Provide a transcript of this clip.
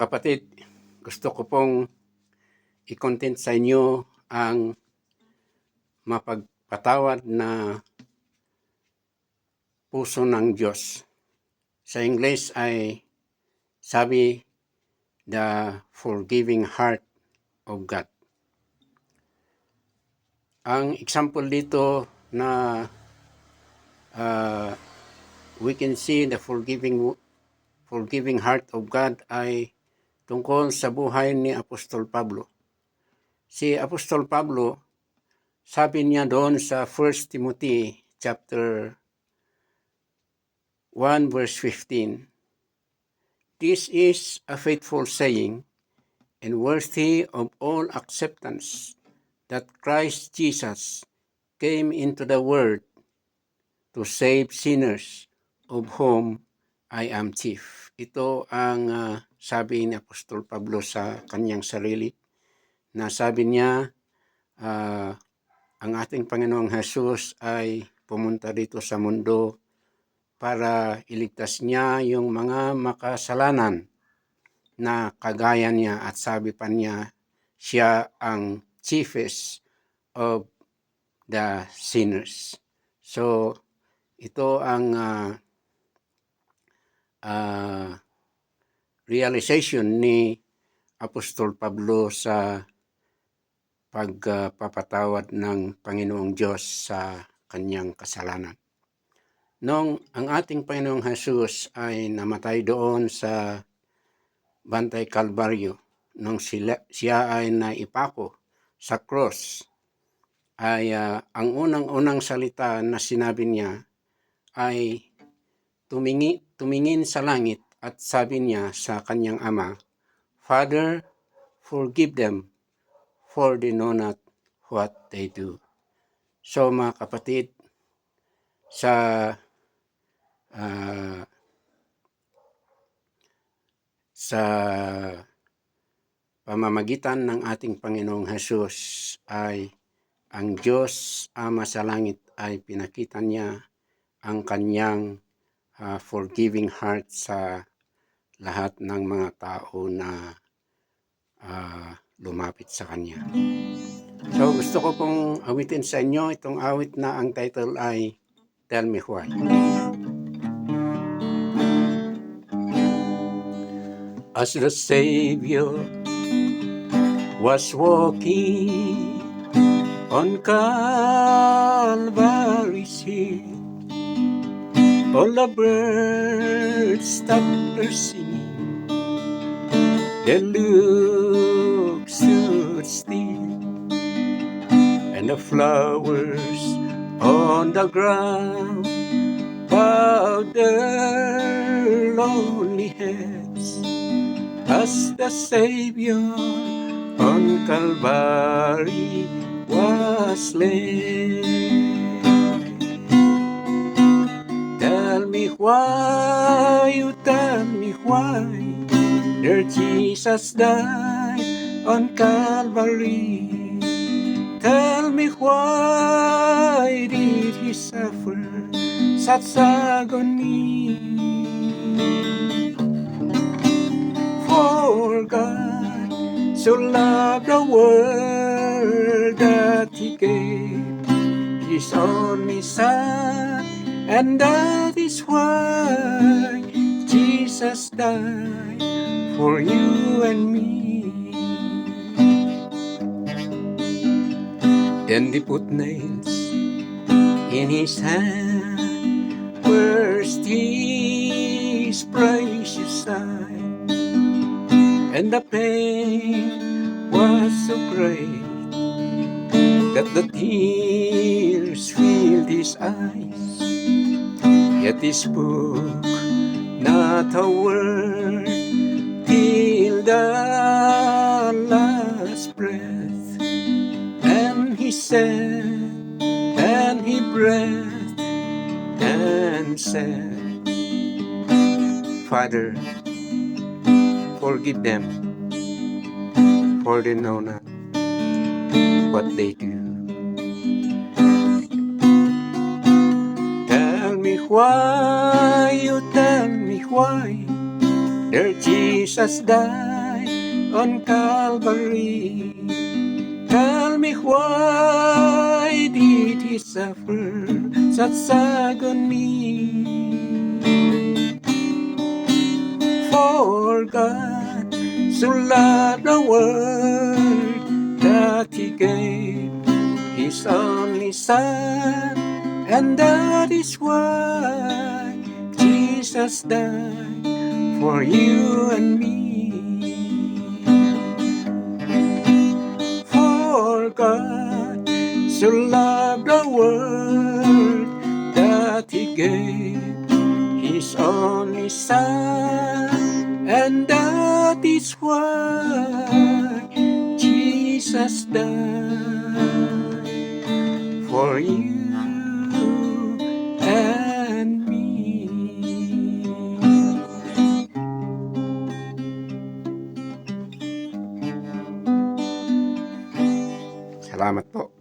kapatid, gusto ko pong i-content sa inyo ang mapagpatawad na puso ng Diyos. Sa English ay sabi, the forgiving heart of God. Ang example dito na we can see the forgiving heart of God ay tungkol sa buhay ni Apostol Pablo. Si Apostol Pablo, sabi niya doon sa 1 Timothy chapter 1 verse 15, "This is a faithful saying and worthy of all acceptance, that Christ Jesus came into the world to save sinners, of whom I am chief." Ito ang sabi ni Apostol Pablo sa kanyang sarili, na sabi niya, ang ating Panginoong Jesus ay pumunta dito sa mundo para iligtas niya yung mga makasalanan na kagaya niya, at sabi pa niya, siya ang chiefest of the sinners. So, ito ang realization ni Apostol Pablo sa pagpapatawad ng Panginoong Diyos sa kanyang kasalanan. Nung ang ating Panginoong Jesus ay namatay doon sa Bantay Kalbaryo, nung siya ay naipako sa cross, ay ang unang-unang salita na sinabi niya ay tumingin sa langit at sabi niya sa kanyang ama, "Father, forgive them, for they know not what they do." So mga kapatid, sa pamamagitan ng ating Panginoong Jesus ay ang Diyos Ama sa langit ay pinakita niya ang kanyang forgiving heart sa lahat ng mga tao na lumapit sa kanya. So gusto ko pong awitin sa inyo itong awit na ang title ay Tell Me Why. As the Savior was walking on Calvary's hill, all the birds stopped their singing, they looked stood still, and the flowers on the ground bowed their lonely heads, as the Savior on Calvary was laid. Tell me why, you tell me why, dear Jesus died on Calvary. Tell me why did he suffer such agony? For God so loved the world that he gave his only Son, and that is why Jesus died for you and me. Then they put nails in his hand, pierced his precious side, and the pain was so great that the tears filled his eyes. Yet he spoke not a word till the last breath, and he said, and he breathed and said, "Father, forgive them, for they know not what they do." Tell me why, you tell me why, dear Jesus died on Calvary. Tell me why did he suffer such agony? For God so loved the world that he gave his only Son, and that is why Jesus died for you and me. For God so loved the world that he gave his only Son, and that is why Jesus died for you and me. Salamat po.